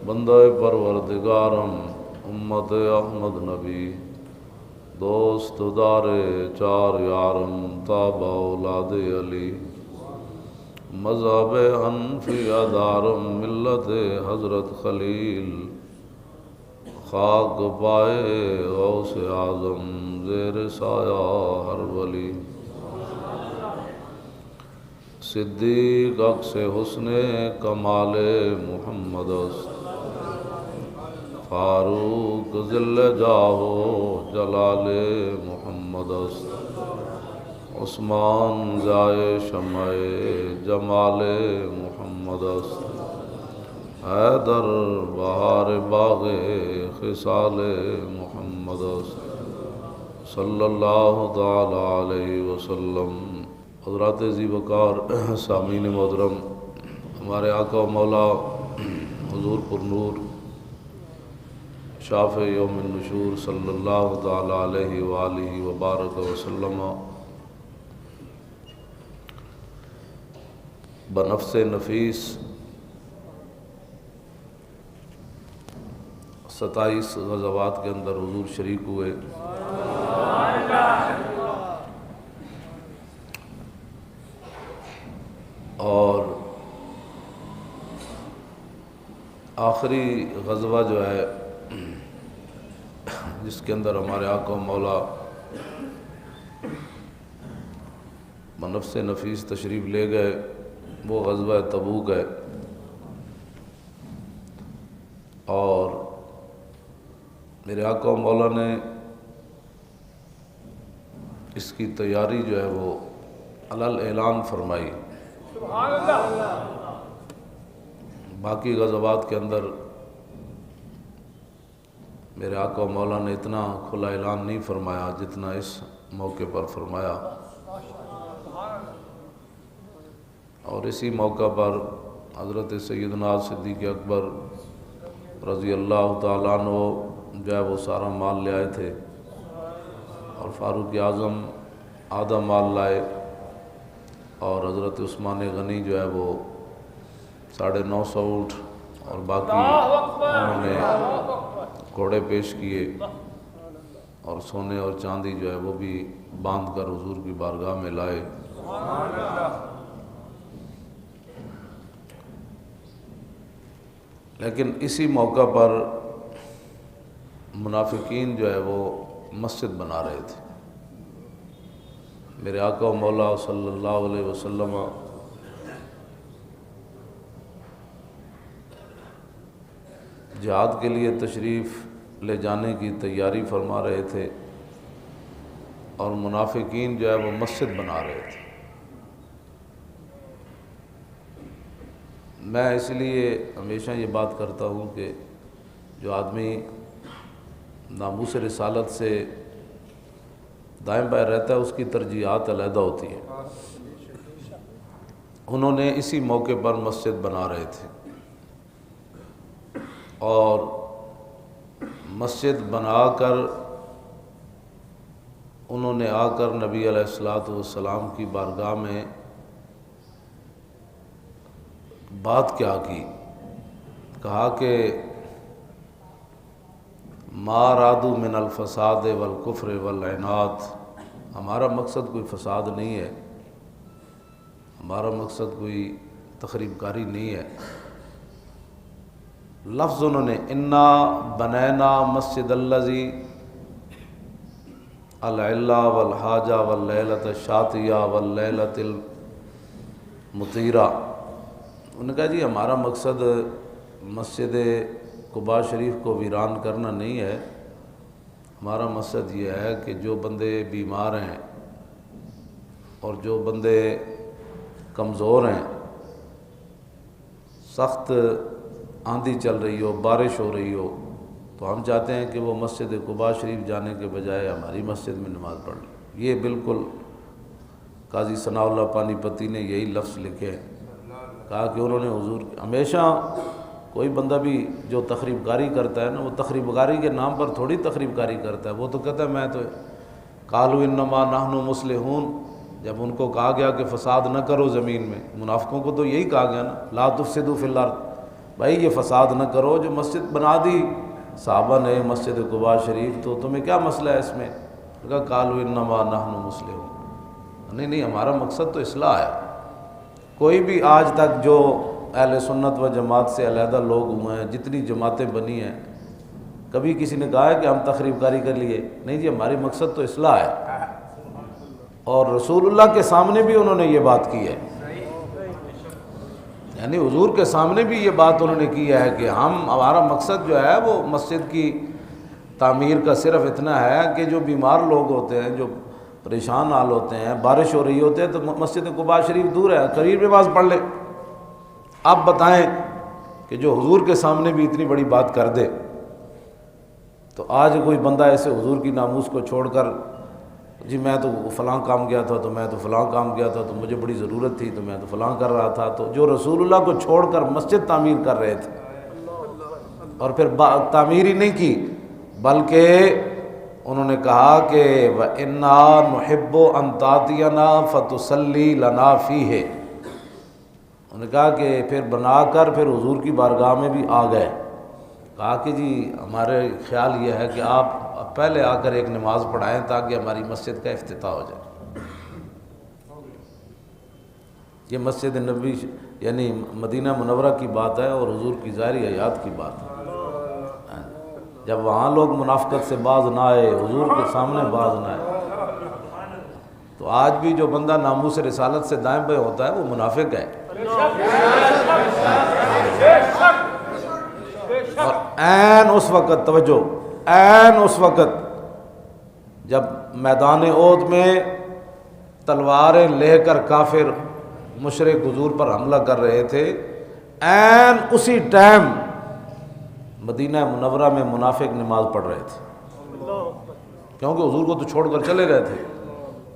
بندہ پروردگارم امت احمد نبی دوست دار چار یارم تابع اولاد علی مذہب حنفی دارم ملت حضرت خلیل خاک پائے غوث اعظم زیر سایہ ہر ولی صدیق عکس حسن کمال محمد است فاروق ذل جاہ جلال محمد است عثمان جائے شمع جمال محمد است حیدر بہار باغ خصال محمد است صلی اللہ تعالی علیہ وسلم۔ حضرات ذی وقار سامعین محترم، ہمارے آقا و مولا حضور پر نور شافع یوم النشور صلی اللہ تعالی علیہ وآلہ وبارک وسلم بنفس نفیس 27 غزوات کے اندر حضور شریک ہوئے، اور آخری غزوہ جو ہے جس کے اندر ہمارے آقا و مولا بنفس نفیس تشریف لے گئے، وہ غزوہ تبوک ہے۔ اور میرے آقا و مولا نے اس کی تیاری جو ہے وہ علل اعلان فرمائی۔ باقی غزوات کے اندر میرے آقا و مولا نے اتنا کھلا اعلان نہیں فرمایا جتنا اس موقع پر فرمایا، اور اسی موقع پر حضرت سیدنا صدیق اکبر رضی اللہ تعالیٰ عنہ جو ہے وہ سارا مال لے آئے تھے، اور فاروق اعظم آدھا مال لائے، اور حضرت عثمان غنی جو ہے وہ 950 اونٹ اور باقی انہوں نے گھوڑے پیش کیے، اور سونے اور چاندی جو ہے وہ بھی باندھ کر حضور کی بارگاہ میں لائے۔ لیکن اسی موقع پر منافقین جو ہے وہ مسجد بنا رہے تھے۔ میرے آقا و مولا صلی اللہ علیہ وسلم جہاد کے لیے تشریف لے جانے کی تیاری فرما رہے تھے، اور منافقین جو ہے وہ مسجد بنا رہے تھے۔ میں اس لیے ہمیشہ یہ بات کرتا ہوں کہ جو آدمی ناموس رسالت سے دائیں بائیں رہتا ہے اس کی ترجیحات علیحدہ ہوتی ہیں۔ انہوں نے اسی موقع پر مسجد بنا رہے تھے، اور مسجد بنا کر انہوں نے آ کر نبی علیہ السلام کی بارگاہ میں بات کیا کی، کہا کہ ما رادو من الفساد والکفر والعناد، ہمارا مقصد کوئی فساد نہیں ہے، ہمارا مقصد کوئی تخریب کاری نہیں ہے۔ لفظ انہوں نے انا بنینا مسجد الذی العلہ والحاجہ واللیلۃ الشاتیہ واللیلۃ المطیرہ، انہوں نے کہا جی ہمارا مقصد مسجد قباء شریف کو ویران کرنا نہیں ہے، ہمارا مقصد یہ ہے کہ جو بندے بیمار ہیں اور جو بندے کمزور ہیں، سخت آندھی چل رہی ہو، بارش ہو رہی ہو، تو ہم چاہتے ہیں کہ وہ مسجد قباء شریف جانے کے بجائے ہماری مسجد میں نماز پڑھ لیں۔ یہ بالکل قاضی ثناء اللہ پانی پتی نے یہی لفظ لکھے ہیں، کہا کہ انہوں نے حضور ہمیشہ کوئی بندہ بھی جو تخریب کاری کرتا ہے نا، وہ تخریب کاری کے نام پر تھوڑی تخریب کاری کرتا ہے، وہ تو کہتا ہے میں تو قالوا انما نحن مصلحون، جب ان کو کہا گیا کہ فساد نہ کرو زمین میں، منافقوں کو تو یہی کہا گیا نا، لا تفسدوا فی الارض، بھائی یہ فساد نہ کرو، جو مسجد بنا دی صحابہ نے مسجد قباء شریف، تو تمہیں کیا مسئلہ ہے اس میں؟ کہا قالوا انما نحن مصلحون، نہیں ہمارا مقصد تو اصلاح ہے۔ کوئی بھی آج تک جو اہل سنت و جماعت سے علیحدہ لوگ ہوئے ہیں، جتنی جماعتیں بنی ہیں، کبھی کسی نے کہا ہے کہ ہم تخریب کاری کر لیے؟ نہیں جی، ہماری مقصد تو اصلاح ہے، اور رسول اللہ کے سامنے بھی انہوں نے یہ بات کی ہے، یعنی حضور کے سامنے بھی یہ بات انہوں نے کی ہے کہ ہمارا مقصد جو ہے وہ مسجد کی تعمیر کا صرف اتنا ہے کہ جو بیمار لوگ ہوتے ہیں، جو پریشان حال ہوتے ہیں، بارش ہو رہی ہوتے ہیں تو مسجد قباء شریف دور ہے، قریب نماز پڑھ لے۔ اب بتائیں کہ جو حضور کے سامنے بھی اتنی بڑی بات کر دے، تو آج کوئی بندہ ایسے حضور کی ناموس کو چھوڑ کر جی میں تو فلاں کام گیا تھا، تو میں تو فلاں کام گیا تھا، تو مجھے بڑی ضرورت تھی تو میں تو فلاں کر رہا تھا، تو جو رسول اللہ کو چھوڑ کر مسجد تعمیر کر رہے تھے، اور پھر تعمیر ہی نہیں کی بلکہ انہوں نے کہا کہ وَإِنَّا نُحِبُّ أَن تَأْتِيَنَا فَتُصَلِّي لَنَا فِيهِ، انہوں نے کہا کہ پھر بنا کر پھر حضور کی بارگاہ میں بھی آ گئے، کہا کہ جی ہمارے خیال یہ ہے کہ آپ پہلے آ کر ایک نماز پڑھائیں تاکہ ہماری مسجد کا افتتاح ہو جائے۔ یہ مسجد نبی یعنی مدینہ منورہ کی بات ہے اور حضور کی ظاہری حیات کی بات ہے۔ جب وہاں لوگ منافقت سے باز نہ آئے، حضور کے سامنے باز نہ آئے، تو آج بھی جو بندہ ناموس رسالت سے دائیں بائیں ہوتا ہے وہ منافق ہے۔ اور عین اس وقت، توجہ، عین اس وقت جب میدان احد میں تلواریں لے کر کافر مشرک حضور پر حملہ کر رہے تھے، عین اسی ٹائم مدینہ منورہ میں منافق نماز پڑھ رہے تھے، کیونکہ حضور کو تو چھوڑ کر چلے گئے تھے،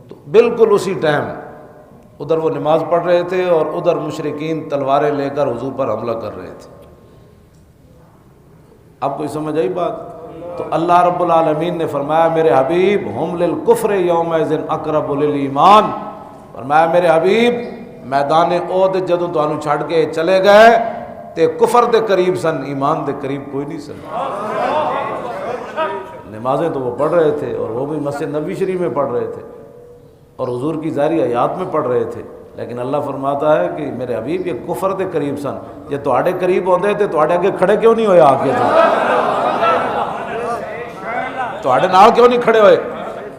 تو بالکل اسی ٹائم ادھر وہ نماز پڑھ رہے تھے اور ادھر مشرکین تلواریں لے کر حضور پر حملہ کر رہے تھے۔ اب کوئی سمجھ آئی بات؟ تو اللہ رب العالمین نے فرمایا میرے حبیب ہم للکفر یومئذ اقرب للایمان، فرمایا میرے حبیب میدان احد جدوں تانوں چھڑ کے چلے گئے تے کفر دے قریب سن، ایمان دے قریب کوئی نہیں سن۔ نمازیں تو وہ پڑھ رہے تھے اور وہ بھی مسجد نبی شریف میں پڑھ رہے تھے اور حضور کی ظاہری حیات میں پڑھ رہے تھے، لیکن اللہ فرماتا ہے کہ میرے حبیب یہ کفر دے قریب سن، یہ تواڈے قریب ہوندے تے تواڈے اگے کھڑے کیوں نہیں ہوئے؟ آ کے تواڈے نال کیوں نہیں کھڑے ہوئے؟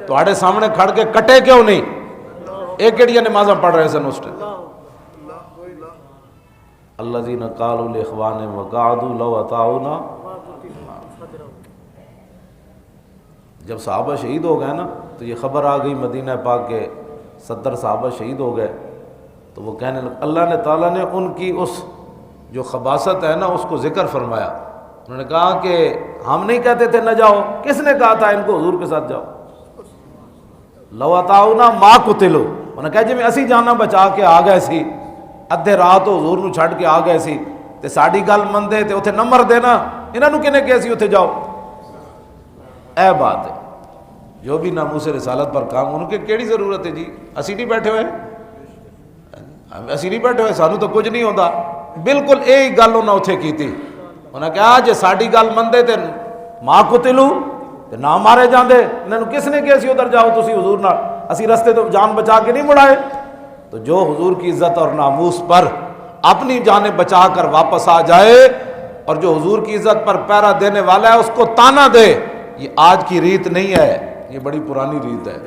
تواڈے سامنے کھڑ کے کٹے کیوں نہیں؟ ایک کیڑیاں نمازاں پڑھ رہے سن اس ٹائم۔ الذین قالوا لاخوانہم وقعدوا لو اطاعونا، جب صحابہ شہید ہو گئے نا تو یہ خبر آ گئی مدینہ پاک کے 70 صحابہ شہید ہو گئے، تو وہ کہنے لگے، اللہ نے تعالیٰ نے ان کی اس جو خباثت ہے نا اس کو ذکر فرمایا، انہوں نے کہا کہ ہم نہیں کہتے تھے نہ جاؤ، کس نے کہا تھا ان کو حضور کے ساتھ جاؤ؟ لو اطاعونا ما قتلوا، انہوں نے کہا جی میں اسی جانا بچا کے آ گئے سی، ادھے رات حضور نو چھڑ کے آ گئے سی تے ساڈی گل مندے تے اتھے نہ مر دینا، انہاں نو کنے کہیا سی اتھے جاؤ؟ اے بات ہے، جو بھی ناموس رسالت پر کام ان کے کیڑی ضرورت ہے جی؟ اسی نہیں بیٹھے ہوئے، اسی نہیں بیٹھے ہوئے، سانو تو کچھ نہیں ہوندا۔ بالکل یہی گل انہاں اتھے کیتی، انہاں کہا جے ساڈی گل مندے تے ما قتلوا تے نہ مارے جاندے، انہاں نو کس نے کہیا سی ادھر جاؤ تسی حضور نال؟ اسی رستے تو جان بچا کے نہیں مڑائے۔ تو جو حضور کی عزت اور ناموس پر اپنی جانیں بچا کر واپس آ جائے اور جو حضور کی عزت پر پہرا دینے والا ہے اس کو تانا دے، یہ آج کی ریت نہیں ہے، یہ بڑی پرانی ریت ہے،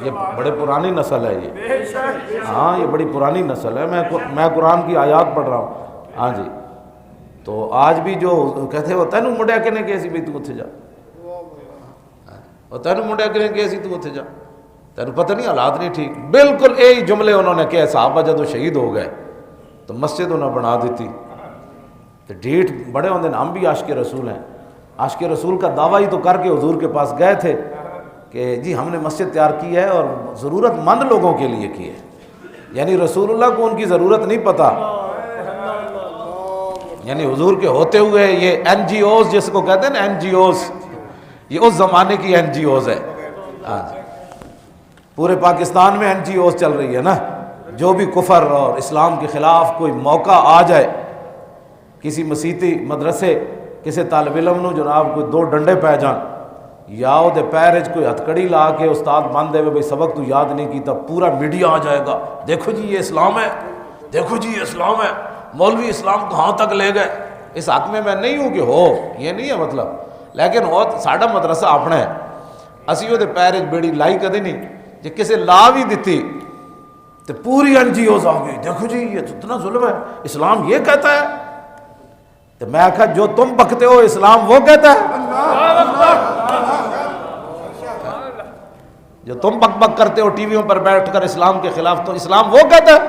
یہ بڑے پرانی نسل ہے، یہ ہاں یہ بڑی پرانی نسل ہے۔ میں قرآن کی آیات پڑھ رہا ہوں، ہاں جی۔ تو آج بھی جو کہتے ہیں وہ تینوں منڈیا کنے کہے سی بھی تو اتھے جا، وہ تینوں منڈیا کنے کہے سی تو اتھے جا، تینوں پتہ نہیں حالات نہیں ٹھیک۔ بالکل یہی جملے انہوں نے کہے، صحابہ جدو شہید ہو گئے تو مسجد انہوں نے بنا دیتی، تو ڈیٹ بڑے ہوندے، ہم بھی عاشق رسول ہیں، عاشق رسول کا دعویٰ ہی تو کر کے حضور کے پاس گئے تھے کہ جی ہم نے مسجد تیار کی ہے اور ضرورت مند لوگوں کے لیے کی ہے، یعنی رسول اللہ کو ان کی ضرورت نہیں پتہ، یعنی حضور کے ہوتے ہوئے یہ این جی اوز جس کو کہتے ہیں نا این جی اوز، یہ اس زمانے کی این جی اوز ہے، ہاں پورے پاکستان میں این جی اوز چل رہی ہے نا، جو بھی کفر اور اسلام کے خلاف کوئی موقع آ جائے، کسی مسیتی مدرسے کسی طالب علم نو جناب کوئی دو ڈنڈے پی جان یا وہ پیر کوئی ہتھکڑی لا کے استاد بن دے بھائی سبق تو یاد نہیں کیتا، پورا میڈیا آ جائے گا، دیکھو جی یہ اسلام ہے، دیکھو جی یہ اسلام ہے، مولوی اسلام کہاں تک لے گئے۔ اس حق میں نہیں ہوں کہ ہو، یہ نہیں ہے مطلب، لیکن وہ ساڈا مدرسہ اپنا ہے، اسی وہ پیر بیڑی لائی کدے نہیں، جی کسی لا بھی دیتی تو پوری این جی اوز آ گئی، دیکھو جی یہ تو اتنا ظلم ہے، اسلام یہ کہتا ہے۔ تو میں آخا جو تم بکتے ہو اسلام وہ کہتا ہے، جو تم بک بک کرتے ہو ٹی ویوں پر بیٹھ کر اسلام کے خلاف، تو اسلام وہ کہتا ہے۔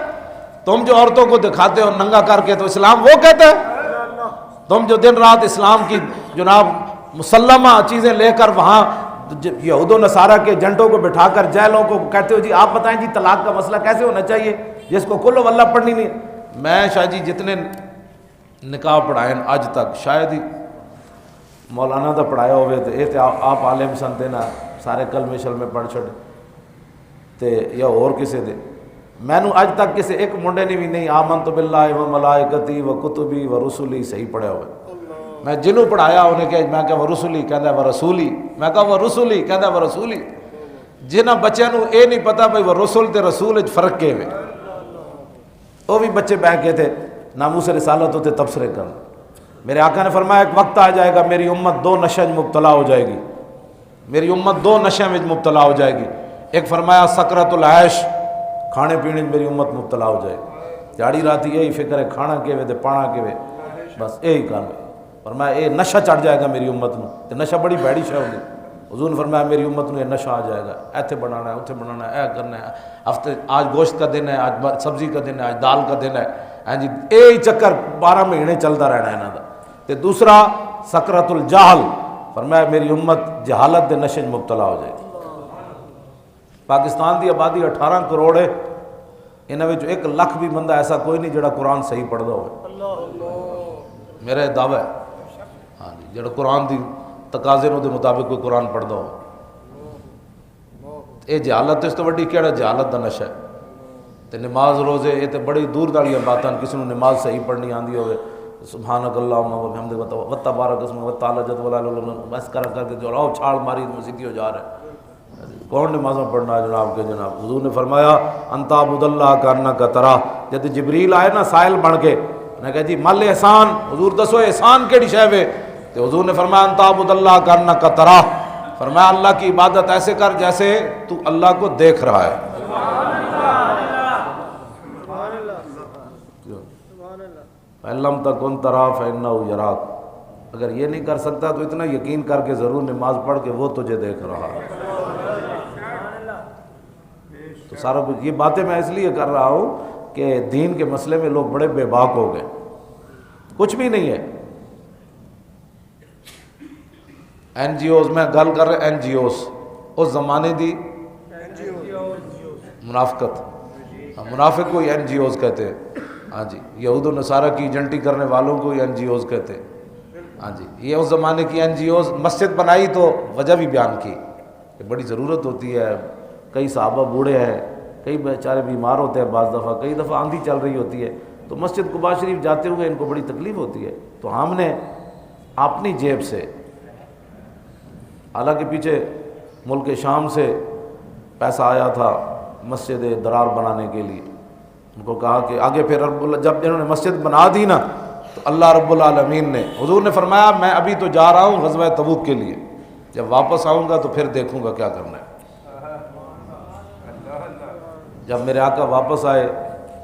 تم جو عورتوں کو دکھاتے ہو ننگا کر کے، تو اسلام وہ کہتا ہے۔ تم جو دن رات اسلام کی جناب مسلمہ چیزیں لے کر وہاں یہود و نصارہ کے ایجنٹوں کو بٹھا کر جیلوں کو کہتے ہو جی آپ بتائیں جی طلاق کا مسئلہ کیسے ہونا چاہیے جس کو کل واللہ پڑھنی نہیں۔ میں شاہ جی جتنے نکاح پڑھائیں آج تک شاید ہی مولانا دا پڑھایا ہوئے تو یہ تو آپ عالم سن تے نا سارے کلمے شلمے پڑھ چھڑے تے یا اور کسی دے، میں نو اج تک کسی ایک منڈے نے بھی نہیں آمنت باللہ و ملائکتی و کتبی و رسولی صحیح پڑھے ہوئے۔ میں جنہوں پڑھایا انہیں کہ میں کہا وہ رسولی کہندا وہ رسولی، میں کہا وہ رسولی کہندا وہ رسولی۔ جنہ بچوں نو اے نہیں پتا بھئی وہ رسول تے رسول وچ فرق کے ہوئے، وہ بھی بچے بیٹھ کے تھے ناموس رسالت ہوتے تبصرے کرنا۔ میرے آقا نے فرمایا ایک وقت آ جائے گا میری امت دو نشے میں مبتلا ہو جائے گی، میری امت دو نشے میں مبتلا ہو جائے گی۔ ایک فرمایا سکرت العیش، کھانے پینے میں میری امت مبتلا ہو جائے گی، دیہڑی رات یہی فکر ہے کھانا کے وے تے پانا کے وے، بس یہی کام ہے۔ فرمایا اے نشہ چڑھ جائے گا میری امت نو، تے نشہ بڑی بھڑی شے ہوگی۔ حضور نے فرمایا میری امت نو یہ نشہ آ جائے گا، ایتھے بنانا ہے اتھے بنانا ہے، اے کرنا ہے، ہفتے آج گوشت کا دن ہے، آج سبزی کا دن ہے، آج دال کا دن ہے، ہاں جی یہی چکر 12 مہینے چلتا رہنا ہے انہاں دا۔ تے دوسرا سکرت الجہل، فرمایا میری امت جہالت دے نشے میں مبتلا ہو جائے گی۔ پاکستان دی آبادی 18 کروڑ ہے، انہاں وچ 1 لاکھ بھی بندہ ایسا کوئی نہیں جڑا قرآن صحیح پڑھدا ہوئے، میرا یہ دعویٰ ہے ہاں جی، جڑا قرآن دی تقاضے نو دے مطابق کوئی قرآن پڑھدا ہو۔ یہ جہالت اس تو وڈی کیڑا جہالت دا نشہ ہے۔ تے نماز روزے یہ تے بڑی دور داڑیاں باتاں، کسی نے نماز صحیح پڑھنی آندی ہوئے سبحانک اللہم و بحمدک و تبارک اسمک و تعالی جد ولا الہ الا انت، بس کر کے جو راؤ چھاڑ ماری مسیدی ہو جا رہا ہے۔ کون نمازوں پڑھنا ہے جناب کے جناب؟ حضور نے فرمایا انت عبد اللہ کانک تراہ۔ جب جبریل آئے نا سائل بن کے، نے کہا جی مل احسان، حضور دسو احسان کیڑی شے وے؟ تو حضور نے فرمایا انت عبد اللہ کانک تراہ، فرمایا اللہ کی عبادت ایسے کر جیسے تو اللہ کو دیکھ رہا ہے۔ فَإِن تَكُن تَرَاهُ فَإِنَّهُ يَرَاكَ، اگر یہ نہیں کر سکتا تو اتنا یقین کر کے ضرور نماز پڑھ کے وہ تجھے دیکھ رہا ہے۔ تو سارا کچھ یہ باتیں میں اس لیے کر رہا ہوں کہ دین کے مسئلے میں لوگ بڑے بے باک ہو گئے، کچھ بھی نہیں ہے۔ این جی اوز میں گل کر رہے، این جی اوز اس زمانے دی منافقت، منافق کو این جی اوز کہتے ہیں، ہاں جی یہود و نصارہ کی ایجنٹی کرنے والوں کو این جی اوز کہتے ہیں، ہاں جی یہ اس زمانے کی این جی اوز۔ مسجد بنائی تو وجہ بھی بیان کی کہ بڑی ضرورت ہوتی ہے، کئی صحابہ بوڑھے ہیں، کئی بیچارے بیمار ہوتے ہیں، بعض دفعہ کئی دفعہ آندھی چل رہی ہوتی ہے، تو مسجد قباء شریف جاتے ہوئے ان کو بڑی تکلیف ہوتی ہے، تو ہم نے اپنی جیب سے، حالانکہ پیچھے ملک شام سے پیسہ آیا تھا مسجد درار بنانے کے لیے، ان کو کہا کہ آگے پھر رب اللہ جب انہوں نے مسجد بنا دی نا تو اللہ رب العالمین نے، حضور نے فرمایا میں ابھی تو جا رہا ہوں غزوہ تبوک کے لیے، جب واپس آؤں گا تو پھر دیکھوں گا کیا کرنا ہے۔ جب میرے آقا واپس آئے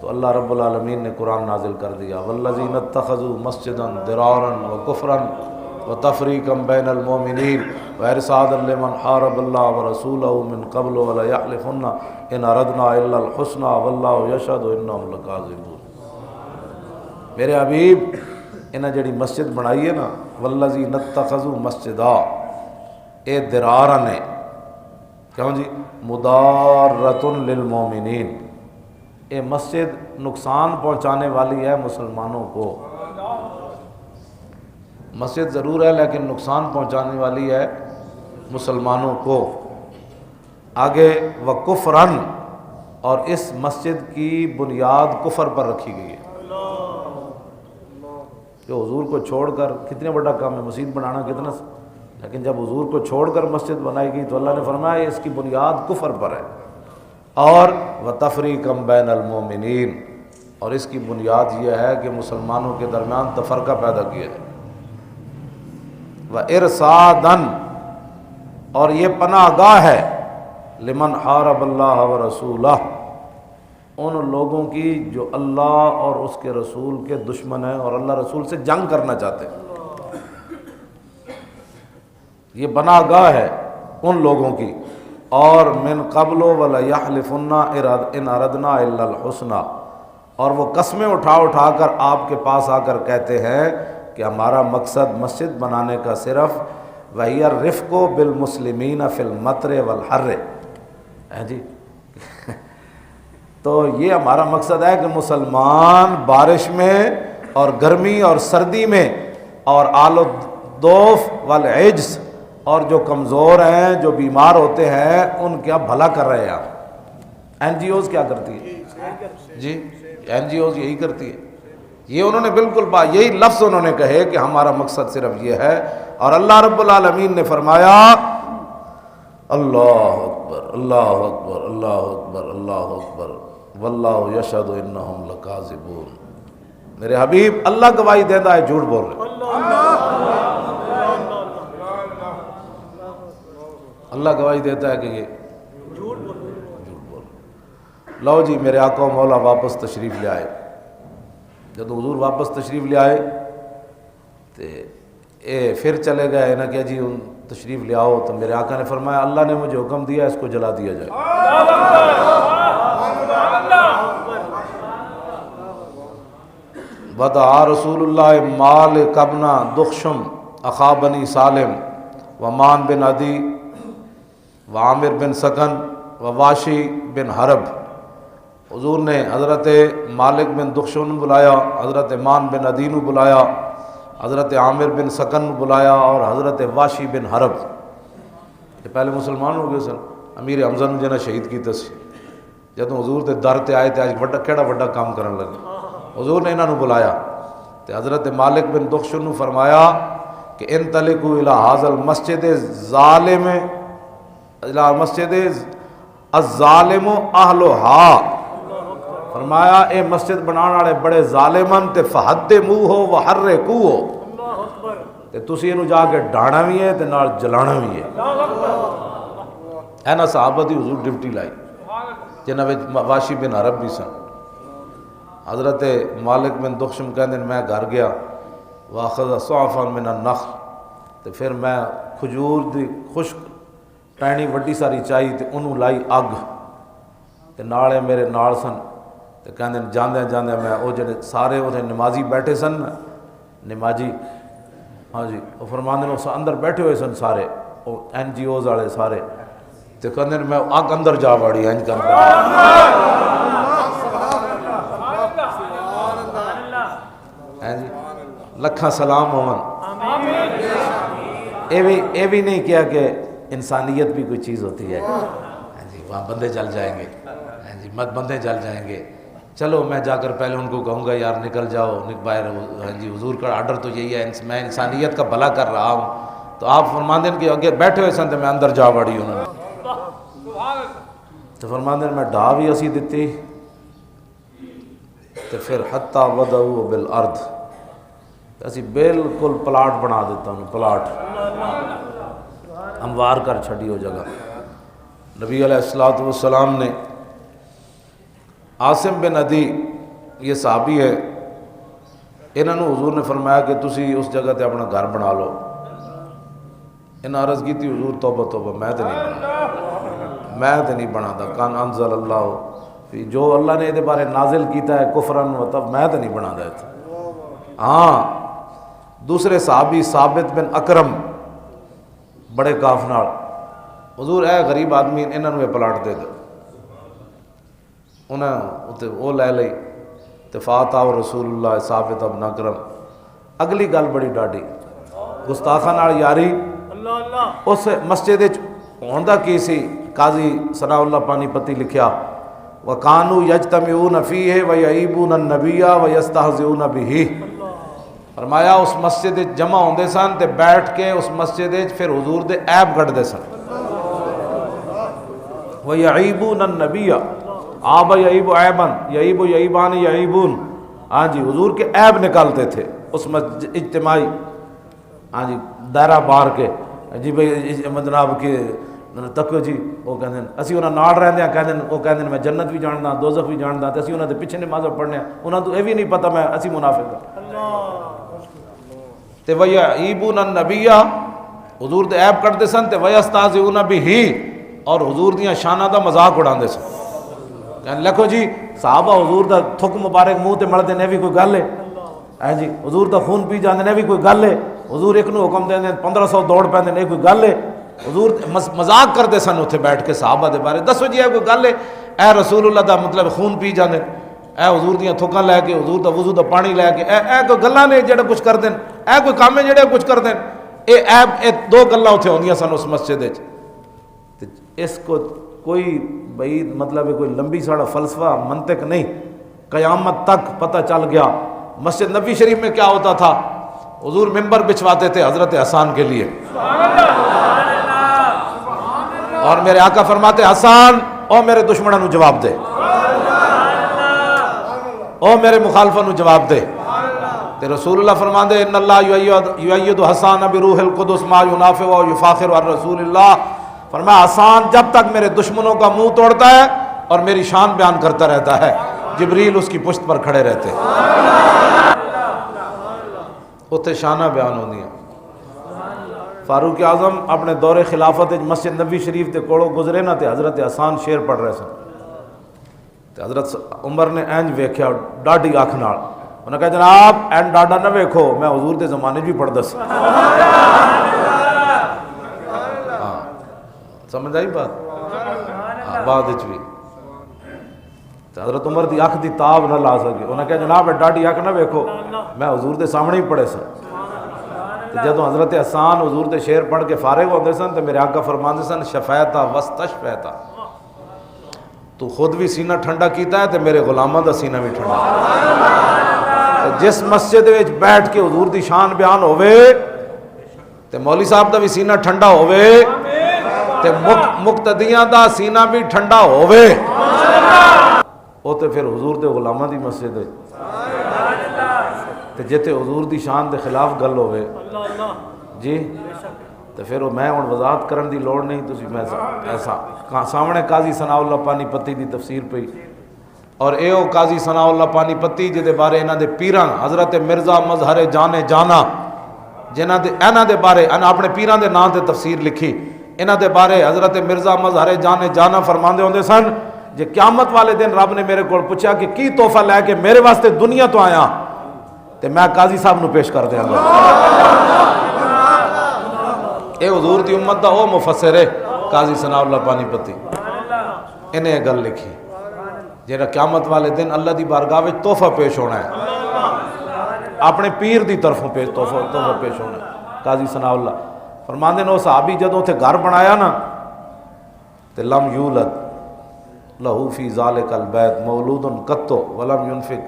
تو اللہ رب العالمین نے قرآن نازل کر دیا والذین اتخذوا مسجدا ضرارا وکفرا وتفریقا بین المؤمنین وارصادا لمن حارب اللہ ورسولہ من قبل ولیحلفن ان اردنا الا الحسنى واللہ یشہد انہم لکاذبون۔ میرے حبیب انہیں جڑی مسجد بنائی ہے نا والذین اتخذوا مسجدا، اے درارا نے کیوں جی مضارۃ للمؤمنین، اے مسجد نقصان پہنچانے والی ہے مسلمانوں کو، مسجد ضرور ہے لیکن نقصان پہنچانے والی ہے مسلمانوں کو۔ آگے وکفرن، اور اس مسجد کی بنیاد کفر پر رکھی گئی ہے. جو حضور کو چھوڑ کر کتنا بڑا کام ہے مسجد بنانا کتنا، لیکن جب حضور کو چھوڑ کر مسجد بنائی گئی تو اللہ نے فرمایا اس کی بنیاد کفر پر ہے. اور وَتَفْرِيقًا بَيْنَ الْمُؤْمِنِينَ، اور اس کی بنیاد یہ ہے کہ مسلمانوں کے درمیان تفرقہ پیدا کیا جائے. وَإِرْصَادًا، اور یہ پناہ گاہ ہے لمن حارب اللہ ورسولہ، ان لوگوں کی جو اللہ اور اس کے رسول کے دشمن ہیں اور اللہ رسول سے جنگ کرنا چاہتے ہیں. یہ پناہ گاہ ہے ان لوگوں کی. اور من قبل وَلَيَحْلِفُنَّ إِنْ أَرَدْنَا إِلَّا الْحُسْنَى، اور وہ قسمیں اٹھا کر آپ کے پاس آ کر کہتے ہیں کہ ہمارا مقصد مسجد بنانے کا صرف وَهِيَ الرِّفْقُ بِالْمُسْلِمِينَ فِي الْمَطْرِ وَالْحَرِّ، جی تو یہ ہمارا مقصد ہے کہ مسلمان بارش میں اور گرمی اور سردی میں اور آل الضوف والعجز، اور جو کمزور ہیں جو بیمار ہوتے ہیں ان کا بھلا کر رہے ہیں. این جی اوز کیا کرتی ہے جی؟ این جی اوز یہی کرتی ہے. یہ انہوں نے بالکل یہی لفظ انہوں نے کہے کہ ہمارا مقصد صرف یہ ہے. اور اللہ رب العالمین نے فرمایا اللہ اکبر اللہ اکبر اللہ اکبر اللہ اکبر واللہ یشہد انہم لکاذبون. میرے حبیب اللہ گواہی دیتا ہے جھوٹ بول رہے. اللہ گواہی دیتا ہے کہ یہ جھوٹ بول رہے. لو جی میرے آقا و مولا واپس تشریف لے آئے. جب حضور واپس تشریف لے آئے تو پھر چلے گئے نا کہ جی ان تشریف لے آؤ، تو میرے آقا نے فرمایا اللہ نے مجھے حکم دیا اس کو جلا دیا جائے. ودعا رسول اللہ مالک ابن دخشم اخا بنی سالم ومان بن عدی وعامر بن سکن وواشی بن حرب. حضور نے حضرت مالک بن دخشم بلایا، حضرت مان بن عدی نے بلایا، حضرت عامر بن سکن بلایا اور حضرت واشی بن حرب. یہ پہلے مسلمان ہو گئے سن. امیر حمزہ نے جنہیں شہید کی تسی جب حضور دے در تے آئے تھے آج بڑا کیڑا بڑا کام کرنے لگے. حضور نے انہوں نے بلایا تو حضرت مالک بن دخشم نے فرمایا کہ انطلقوا الی ھذا المسجد ظالم الی مسجد الظالم اہلھا. فرمایا اے مسجد بنانے والے بڑے ظالمن تے فہدموہ وحرقوہ، تے تسی اینو جا کے ڈھانا بھی ہے تے نال جلانا بھی ہے. اینا صحابہ دی حضور ڈیوٹی لائی جنہاں وچ واشی بن حرب بھی سن. حضرت مالک بن دخشم کہندے میں گھر گیا واخذ صعفا من النخل، تے پھر میں کھجور دی خشک ٹہنی وڈی ساری چائی تے انہوں لائی اگ تے نالے میرے نال سن. تے کہندے جاندے جاندے میں او جڑے سارے اوتھے نمازی بیٹھے سن نمازی ہاں جی وہ فرماندے نے اندر بیٹھے ہوئے سن سارے او این جی اوز والے سارے. تے کہندے میں اگ اندر جا وڑی انج کر جی لکھاں سلام ہون. اے بھی نہیں کیا کہ انسانیت بھی کوئی چیز ہوتی ہے. جی وہاں بندے جل جائیں گے، جی مت بندے جل جائیں گے. چلو میں جا کر پہلے ان کو کہوں گا یار نکل جاؤ باہر. جی حضور کا آرڈر تو یہی ہے میں انسانیت کا بھلا کر رہا ہوں. تو آپ فرماندے کہ اگے بیٹھے ہوئے سن تو میں اندر جا وڑی. انہوں نے تو فرماندے میں ڈھا بھی اسی دیتی تو پھر حتی وضعوا بالارض، اسی بالکل پلاٹ بنا دیتا ہوں، پلاٹ ہموار کر چھڑی ہو جگہ. نبی علیہ السلام نے عاصم بن عدی یہ صحابی ہے، انہوں نے حضور نے فرمایا کہ تسی اس جگہ تے اپنا گھر بنا لو. انہاں عرض کی تھی حضور توبہ توبہ میں تے نہیں بنا دا کان انزل اللہ جو اللہ نے یہ بارے نازل کیتا ہے کفرن و تب میں تے نہیں بنا دا. ہاں دوسرے صحابی ثابت بن اکرم بڑے کاف نال حضور اے غریب آدمی انہوں نے پلاٹ دے دو. انہیں وہ لے لئی تفاتا و رسول اللہ ثابت ابن اکرم. اگلی گل بڑی ڈاڈی گستاخاں نال یاری. اس مسجد ہوندا کی سی قاضی ثناء اللہ پانی پتی لکھیا وَكَانُوا يَجْتَمِعُونَ فِيهِ وَيَعِيبُونَ النَّبِيَّ وَيَسْتَهْزِئُونَ بِهِ. فرمایا اس مسجد جمع ہوندے سن تے بیٹھ کے اس مسجد پھر حضور دے عیب کڈدے سن. وَيَعِيبُونَ النَّبِيَّ آب یعیب عیباً یعیب یعیبان یعیبون. ہاں جی حضور کے عیب نکالتے تھے اس اجتماعی ہاں جی دائرہ بار کے. جی بھائی جناب کہ تکو جی وہ کہتے ہیں اسی انہاں نال رہندے ہیں کہتے ہیں میں جنت بھی جاندا دوزخ بھی جاندا تے اسی انہاں دے پیچھے نماز پڑھنے ہیں انہاں تو یہ بھی نہیں پتہ میں اسی منافق ہاں. تے وَيَعِيبُونَ النَّبِيَّ حضور دے عیب کڈدے سن تے وَيَسْتَهْزِئُونَ بِهِ اور حضور دیاں شاناں دا مذاق اڑاندے سن. کہنے لکھو جی صحابہ حضور دا تھک مبارک منہ تے ملدے نے بھی کوئی گل ہے جی حضور دا خون پی جاندے نے بھی کوئی گل ہے حضور ایک نو حکم دے 1500 دوڑ پیندے نے کوئی گل ہے. حضور مذاق کرتے سن اتنے بیٹھ کے صحابہ دے بارے. دسو جی اے کوئی گل ہے اے رسول اللہ دا مطلب خون پی جاندے اے حضور دیاں تھکاں لے کے حضور دا وضو دا پانی لے کے اے کوئی گلاں نے جڑے کچھ کر دین اے کوئی کام ہے جڑے کچھ کر دین. اے دو گلاں اتنے ہوندیاں سن اس مسجد وچ. اس کو کوئی بھائی مطلب کوئی لمبی ساڑا فلسفہ منطق نہیں. قیامت تک پتہ چل گیا مسجد نبوی شریف میں کیا ہوتا تھا. حضور ممبر بچھواتے تھے حضرت حسان کے لیے اور میرے آقا فرماتے حسان او میرے دشمنوں نو جواب دے او میرے مخالفوں نو جواب دے. تے رسول اللہ فرماندے ان اللہ یؤید حسان بروح القدس ما ینافع و یفاخر عن رسول اللہ. فرمایا حسان جب تک میرے دشمنوں کا منہ توڑتا ہے اور میری شان بیان کرتا رہتا ہے جبریل اس کی پشت پر کھڑے رہتے اتنے شانہ بیان ہوندی ہیں. فاروق اعظم اپنے دور خلافت مسجد نبوی شریف تے کوڑوں گزرے نا تے حضرت حسان شیر پڑھ رہے سن تے حضرت عمر نے اینج ویکھیا ڈاڈی آنکھ نال انہوں نے کہا جناب این ڈاڈا نہ ویکھو میں حضور دے زمانے بھی پڑھدا سی. ہاں سمجھ آئی بات بعد وچ بھی حضرت عمر دی اکھ دی تاب نہ لا سکے انہوں نے کہا جناب ڈاڈی اکھ نہ ویکھو میں حضور دے سامنے ہی پڑھے سن. جدو حضرت حسان حضور دے شعر پڑھ کے فارغ ہوتے سن تو میرے آقا فرماندے سن شفیتا وستشفیتا تو خود بھی سینہ ٹھنڈا کیتا ہے تو میرے غلاماں دا سینہ بھی ٹھنڈا. جس مسجد وچ بیٹھ کے حضور دی شان بیان ہوئے تے مولوی صاحب دا بھی سینہ ٹھنڈا ہوئے تے مقتدیاں دا سینہ بھی ٹھنڈا ہوئے وہ تے پھر حضور دے غلاماں دی مسجد ہے تے جتے حضور دی شان دے خلاف گل ہوئے جی تو پھر میں ہوں وضاحت کرن دی لوڑ نہیں. تسی میں ایسا سامنے قاضی ثناء اللہ پانی پتی دی تفسیر پئی اور اے او قاضی ثناء اللہ پانی پتی جے دے بارے انہاں دے پیراں حضرت مرزا مظہر جانے جانا جنہاں دے انہاں دے بارے اپنے پیراں دے نام تے تفسیر لکھی انہاں دے بارے حضرت مرزا مظہر جانے جانا فرماندے ہوندے سن جے قیامت والے دن رب نے میرے کو پوچھا کہ کی تحفہ لے کے میرے واسطے دنیا تو آیا تے میں قاضی صاحب نو پیش کر دیاں گا. اے حضور دی امت دا او مفسر ہے قاضی ثناء اللہ پانی پتی انہیں گل لکھی جیڑا قیامت والے دن اللہ دی بارگاہ وچ تحفہ پیش ہونا ہے اپنے پیر دی طرفوں تحفہ پیش ہونا ہے. قاضی ثناء اللہ فرماندے نے صحابی جدوں تے گھر بنایا نا تے لم یولد لہو فی ذالک البیت مولود قطو ولم ينفق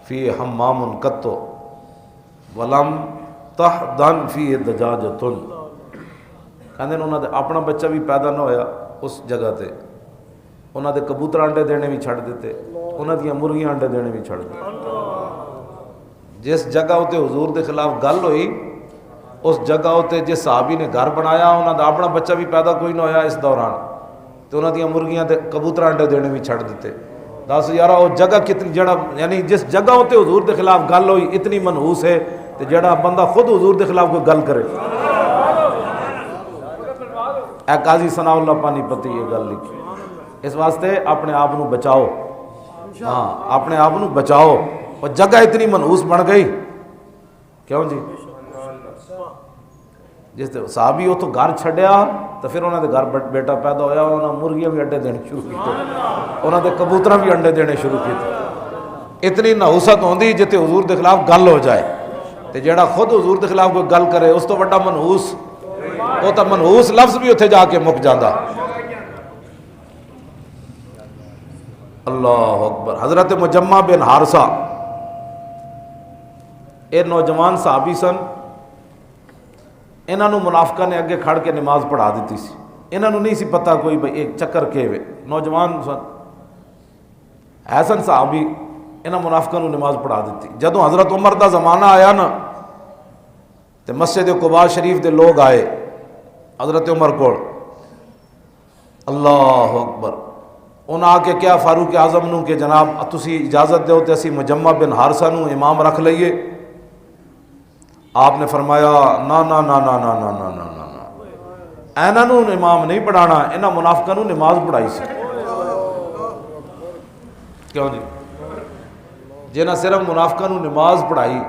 فی حمام قطو ولم تحدن فی دجاجتن. کہندے انہاں دے اپنا بچہ بھی پیدا نہ ہویا اس جگہ تے انہاں دے کبوتر انڈے دینے بھی چھڑ دیتے انہاں دیاں مرغیاں انڈے دینے بھی چھڑ دیتے. جس جگہ ہوتے حضور دے خلاف گل ہوئی اس جگہ ہوتے جس صحابی نے گھر بنایا انہاں دا اپنا بچہ بھی پیدا کوئی نہ ہویا اس دوران تو انہاں دیاں مرغیاں تے کبوتر انڈے دینے بھی چھڑ دیتے. دس یارا وہ جگہ کتنی جڑا یعنی جس جگہ ہوتے حضور دے خلاف گل ہوئی اتنی منحوس ہے تے جڑا بندہ خود حضور دے خلاف کوئی گل کرے. اے قاضی ثناء اللہ پانی پتی یہ گل لکھی. اس واسطے اپنے آپ نو بچاؤ ہاں اپنے آپ نو بچاؤ. اور جگہ اتنی منحوس بن گئی کیوں جی جس صحابی وہ تو گھر چھڈیا تو پھر انہوں نے گھر بیٹا پیدا ہویا انہوں نے مرغیاں بھی انڈے دینے شروع کیتے انہوں نے کبوتر بھی انڈے دینے شروع کیتے. اتنی نحوست ہوندی جتے حضور دے خلاف گل ہو جائے تے جیڑا خود حضور دے خلاف کوئی گل کرے اس تو بڑا منحوس وہ تو منحوس لفظ بھی اتنے جا کے مک جاندہ. اللہ اکبر. حضرت مجمع بن حارثہ یہ نوجوان صحابی سن. انہوں منافقہ نے اگے کھڑ کے نماز پڑھا دیتی سی. انہوں نہیں سی پتہ کوئی بھئی ایک چکر کے وے. نوجوان سن حسن صحابی انہاں منافقوں نے نماز پڑھا دیتی. جدوں حضرت عمر دا زمانہ آیا نا تے مسجد قباء شریف دے لوگ آئے حضرت عمر کو. اللہ اکبر. انہاں آ کے کیا فاروق اعظم نو کہ جناب تسی اجازت دیو تے اسی مجمع بن حارثہ نو امام رکھ لئیے. آپ نے فرمایا نا نا نا نا نا نا نا نا نا نا ایناں نو امام نہیں پڑھانا. انہاں منافقاں نو نماز پڑھائی سی. کیوں جی؟ جنہاں صرف منافقاں نو نماز پڑھائی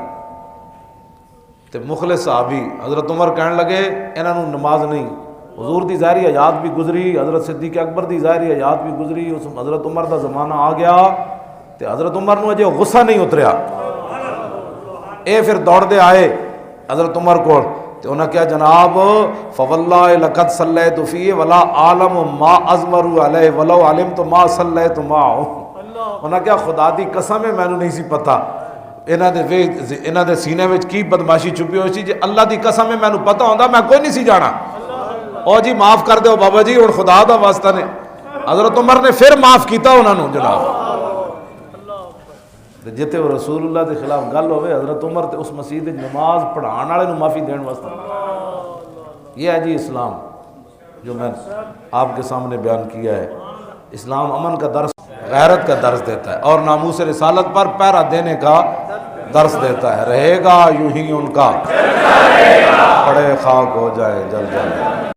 تے مخلص صحابی حضرت عمر کہنے لگے انہاں نو نماز نہیں. حضور دی ظاہری حیات بھی گزری, حضرت صدیق اکبر دی ظاہری حیات بھی گزری, اس حضرت عمر دا زمانہ آ گیا تے حضرت عمر نو اجے غصہ نہیں اتریا. اے پھر دوڑ دے آئے حضرت عمر کو تے انہاں کیا جناب فواللہ لقد صلیت فیہ ولا عالم ما ازمر علیہ ولو علمت ما صلیت معہ. انہاں کیا خدا دی قسم ہے مینوں نہیں سی پتہ انہاں دے سینے وچ کی بدماشی چھپی ہوئی سی. جے اللہ دی قسم ہے مینوں پتہ ہوندا میں کوئی نہیں سی جانا. او جی معاف کر دیو بابا جی ہن خدا دا واسطہ نے. حضرت عمر نے پھر معاف کیتا انہاں نو جناب. جتے وہ رسول اللہ کے خلاف گل ہوئے حضرت عمر تے اس مسجد نماز پڑھان والے نو معافی دین واسطے. یہ ہے جی اسلام جو میں آپ کے سامنے بیان کیا ہے. اسلام امن کا درس, غیرت کا درس دیتا ہے اور ناموس رسالت پر پہرا دینے کا درس دیتا ہے. رہے گا یوں ہی ان کا پڑے خاک ہو جائے جل جائے.